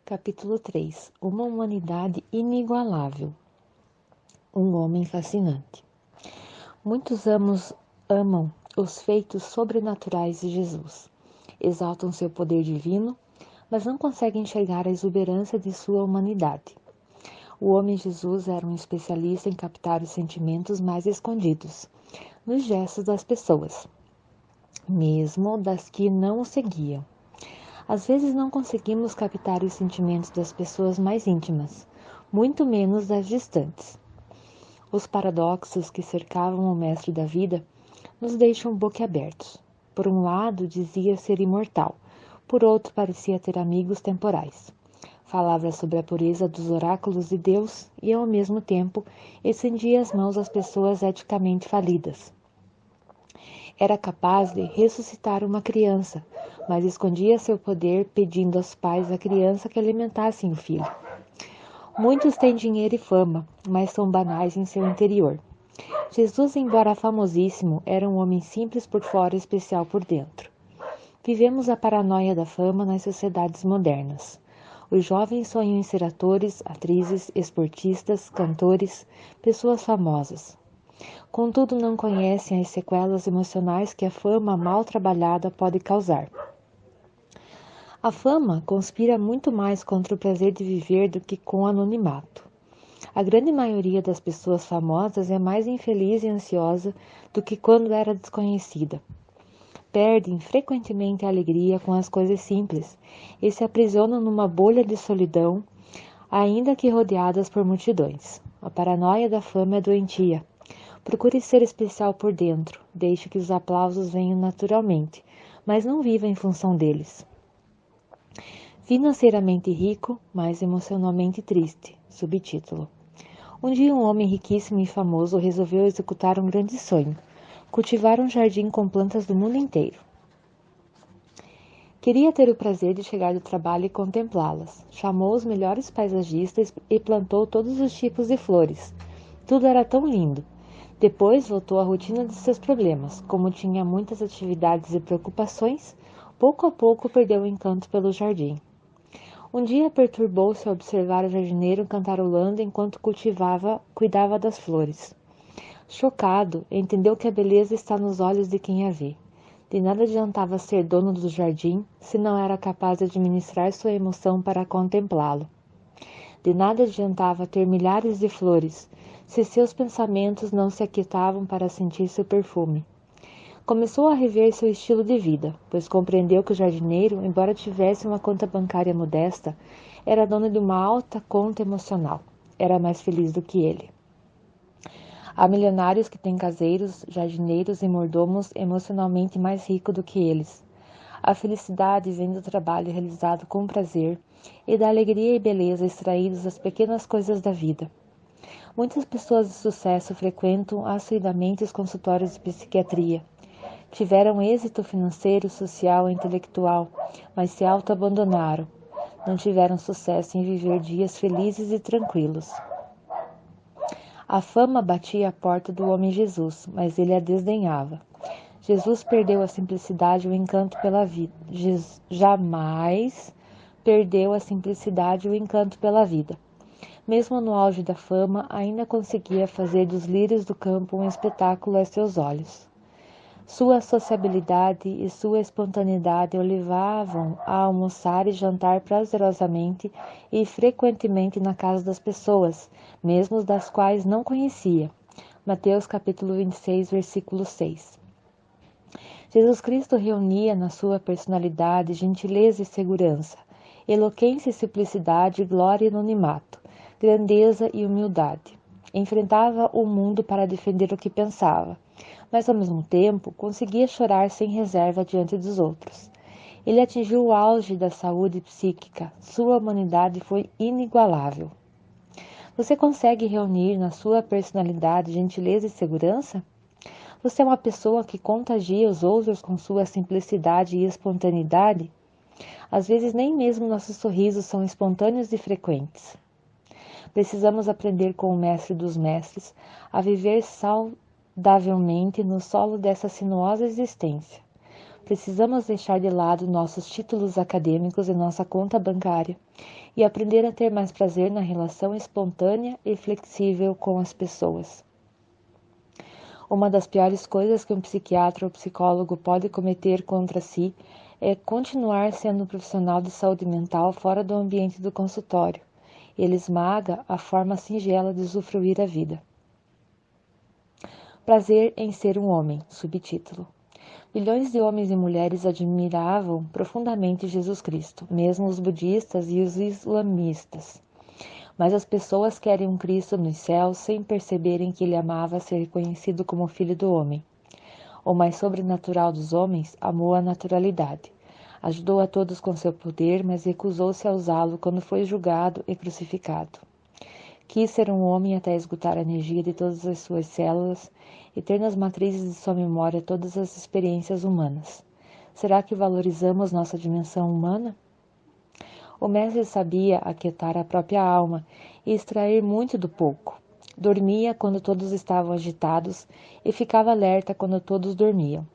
Capítulo 3. Uma humanidade inigualável. Um homem fascinante. Muitos amam os feitos sobrenaturais de Jesus. Exaltam seu poder divino, mas não conseguem enxergar a exuberância de sua humanidade. O homem Jesus era um especialista em captar os sentimentos mais escondidos, nos gestos das pessoas, mesmo das que não o seguiam. Às vezes não conseguimos captar os sentimentos das pessoas mais íntimas, muito menos das distantes. Os paradoxos que cercavam o mestre da vida nos deixam boquiabertos. Por um lado, dizia ser imortal, por outro, parecia ter amigos temporais. Falava sobre a pureza dos oráculos de Deus e, ao mesmo tempo, estendia as mãos às pessoas eticamente falidas. Era capaz de ressuscitar uma criança, mas escondia seu poder pedindo aos pais da criança que alimentassem o filho. Muitos têm dinheiro e fama, mas são banais em seu interior. Jesus, embora famosíssimo, era um homem simples por fora e especial por dentro. Vivemos a paranoia da fama nas sociedades modernas. Os jovens sonham em ser atores, atrizes, esportistas, cantores, pessoas famosas. Contudo, não conhecem as sequelas emocionais que a fama mal trabalhada pode causar. A fama conspira muito mais contra o prazer de viver do que com o anonimato. A grande maioria das pessoas famosas é mais infeliz e ansiosa do que quando era desconhecida. Perdem frequentemente a alegria com as coisas simples e se aprisionam numa bolha de solidão, ainda que rodeadas por multidões. A paranoia da fama é doentia. Procure ser especial por dentro, deixe que os aplausos venham naturalmente, mas não viva em função deles. Financeiramente rico, mas emocionalmente triste. Subtítulo. Um dia um homem riquíssimo e famoso resolveu executar um grande sonho, cultivar um jardim com plantas do mundo inteiro. Queria ter o prazer de chegar do trabalho e contemplá-las. Chamou os melhores paisagistas e plantou todos os tipos de flores. Tudo era tão lindo. Depois voltou à rotina de seus problemas. Como tinha muitas atividades e preocupações, pouco a pouco perdeu o encanto pelo jardim. Um dia perturbou-se ao observar o jardineiro cantarolando enquanto cuidava das flores. Chocado, entendeu que a beleza está nos olhos de quem a vê. De nada adiantava ser dono do jardim se não era capaz de administrar sua emoção para contemplá-lo. De nada adiantava ter milhares de flores se seus pensamentos não se aquietavam para sentir seu perfume. Começou a rever seu estilo de vida, pois compreendeu que o jardineiro, embora tivesse uma conta bancária modesta, era dono de uma alta conta emocional. Era mais feliz do que ele. Há milionários que têm caseiros, jardineiros e mordomos emocionalmente mais ricos do que eles. A felicidade vem do trabalho realizado com prazer e da alegria e beleza extraídos das pequenas coisas da vida. Muitas pessoas de sucesso frequentam assiduamente os consultórios de psiquiatria. Tiveram êxito financeiro, social e intelectual, mas se auto-abandonaram. Não tiveram sucesso em viver dias felizes e tranquilos. A fama batia à porta do homem Jesus, mas ele a desdenhava. Jesus perdeu a simplicidade e o encanto pela vida. Jamais perdeu a simplicidade e o encanto pela vida. Mesmo no auge da fama, ainda conseguia fazer dos lírios do campo um espetáculo a seus olhos. Sua sociabilidade e sua espontaneidade o levavam a almoçar e jantar prazerosamente e frequentemente na casa das pessoas, mesmo das quais não conhecia. Mateus capítulo 26, versículo 6. Jesus Cristo reunia na sua personalidade gentileza e segurança, eloquência e simplicidade, glória e anonimato, grandeza e humildade. Enfrentava o mundo para defender o que pensava, mas ao mesmo tempo conseguia chorar sem reserva diante dos outros. Ele atingiu o auge da saúde psíquica, sua humanidade foi inigualável. Você consegue reunir na sua personalidade gentileza e segurança? Você é uma pessoa que contagia os outros com sua simplicidade e espontaneidade? Às vezes nem mesmo nossos sorrisos são espontâneos e frequentes. Precisamos aprender com o mestre dos mestres a viver saudavelmente no solo dessa sinuosa existência. Precisamos deixar de lado nossos títulos acadêmicos e nossa conta bancária e aprender a ter mais prazer na relação espontânea e flexível com as pessoas. Uma das piores coisas que um psiquiatra ou psicólogo pode cometer contra si é continuar sendo um profissional de saúde mental fora do ambiente do consultório. Ele esmaga a forma singela de usufruir a vida. Prazer em ser um homem, subtítulo. Milhões de homens e mulheres admiravam profundamente Jesus Cristo, mesmo os budistas e os islamistas. Mas as pessoas querem um Cristo nos céus sem perceberem que ele amava ser reconhecido como filho do homem. O mais sobrenatural dos homens amou a naturalidade. Ajudou a todos com seu poder, mas recusou-se a usá-lo quando foi julgado e crucificado. Quis ser um homem até esgotar a energia de todas as suas células e ter nas matrizes de sua memória todas as experiências humanas. Será que valorizamos nossa dimensão humana? O mestre sabia aquietar a própria alma e extrair muito do pouco. Dormia quando todos estavam agitados e ficava alerta quando todos dormiam.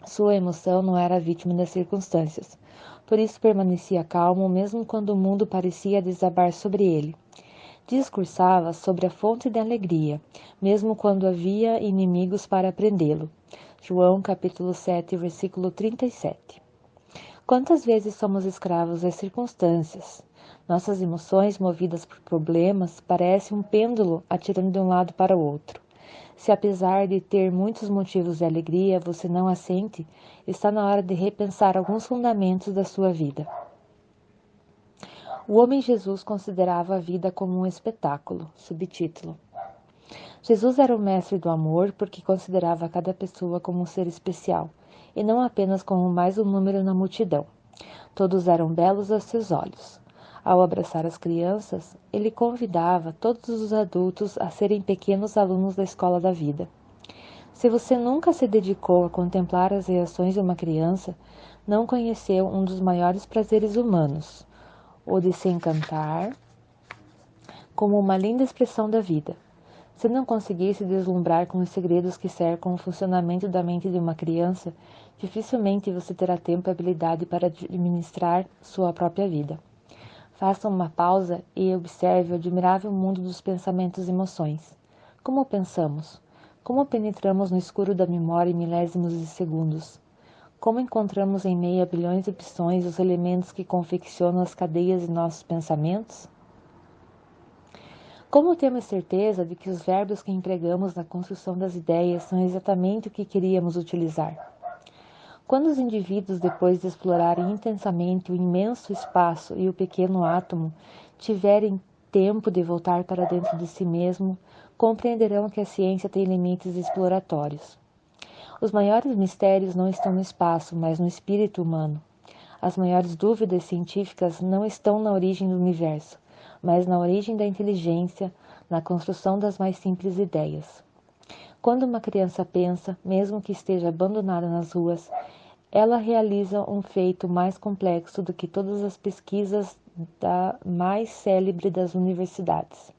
Sua emoção não era vítima das circunstâncias, por isso permanecia calmo mesmo quando o mundo parecia desabar sobre ele. Discursava sobre a fonte da alegria, mesmo quando havia inimigos para prendê-lo. João capítulo 7, versículo 37. Quantas vezes somos escravos das circunstâncias? Nossas emoções, movidas por problemas, parecem um pêndulo atirando de um lado para o outro. Se apesar de ter muitos motivos de alegria, você não a sente, está na hora de repensar alguns fundamentos da sua vida. O homem Jesus considerava a vida como um espetáculo, subtítulo. Jesus era o mestre do amor porque considerava cada pessoa como um ser especial, e não apenas como mais um número na multidão. Todos eram belos aos seus olhos. Ao abraçar as crianças, ele convidava todos os adultos a serem pequenos alunos da escola da vida. Se você nunca se dedicou a contemplar as reações de uma criança, não conheceu um dos maiores prazeres humanos, o de se encantar como uma linda expressão da vida. Se não conseguir se deslumbrar com os segredos que cercam o funcionamento da mente de uma criança, dificilmente você terá tempo e habilidade para administrar sua própria vida. Faça uma pausa e observe o admirável mundo dos pensamentos e emoções. Como pensamos? Como penetramos no escuro da memória em milésimos de segundos? Como encontramos em meio a bilhões de opções os elementos que confeccionam as cadeias de nossos pensamentos? Como temos certeza de que os verbos que empregamos na construção das ideias são exatamente o que queríamos utilizar? Quando os indivíduos, depois de explorarem intensamente o imenso espaço e o pequeno átomo, tiverem tempo de voltar para dentro de si mesmo, compreenderão que a ciência tem limites exploratórios. Os maiores mistérios não estão no espaço, mas no espírito humano. As maiores dúvidas científicas não estão na origem do universo, mas na origem da inteligência, na construção das mais simples ideias. Quando uma criança pensa, mesmo que esteja abandonada nas ruas, ela realiza um feito mais complexo do que todas as pesquisas da mais célebre das universidades.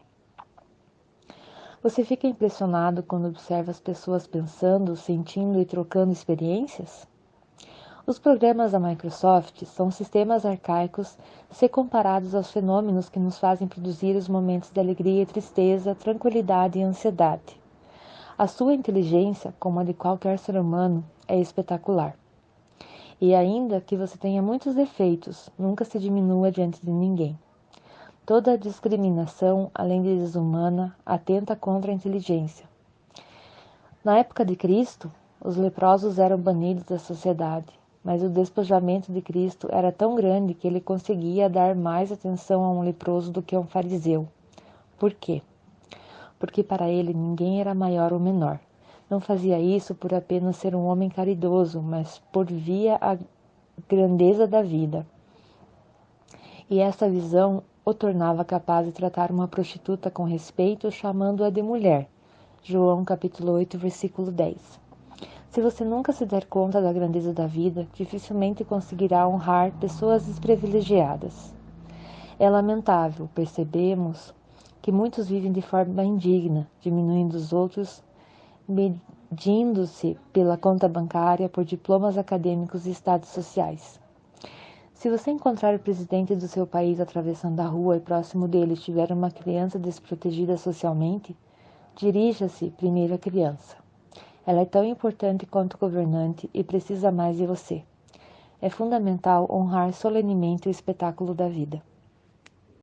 Você fica impressionado quando observa as pessoas pensando, sentindo e trocando experiências? Os programas da Microsoft são sistemas arcaicos se comparados aos fenômenos que nos fazem produzir os momentos de alegria e tristeza, tranquilidade e ansiedade. A sua inteligência, como a de qualquer ser humano, é espetacular. E ainda que você tenha muitos defeitos, nunca se diminua diante de ninguém. Toda discriminação, além de desumana, atenta contra a inteligência. Na época de Cristo, os leprosos eram banidos da sociedade, mas o despojamento de Cristo era tão grande que ele conseguia dar mais atenção a um leproso do que a um fariseu. Por quê? Porque para ele ninguém era maior ou menor. Não fazia isso por apenas ser um homem caridoso, mas por via a grandeza da vida. E essa visão o tornava capaz de tratar uma prostituta com respeito, chamando-a de mulher. João capítulo 8, versículo 10. Se você nunca se der conta da grandeza da vida, dificilmente conseguirá honrar pessoas desprivilegiadas. É lamentável, percebemos, que muitos vivem de forma indigna, diminuindo os outros, dividindo-se pela conta bancária, por diplomas acadêmicos e status sociais. Se você encontrar o presidente do seu país atravessando a rua e próximo dele estiver uma criança desprotegida socialmente, dirija-se primeiro à criança. Ela é tão importante quanto o governante e precisa mais de você. É fundamental honrar solenemente o espetáculo da vida.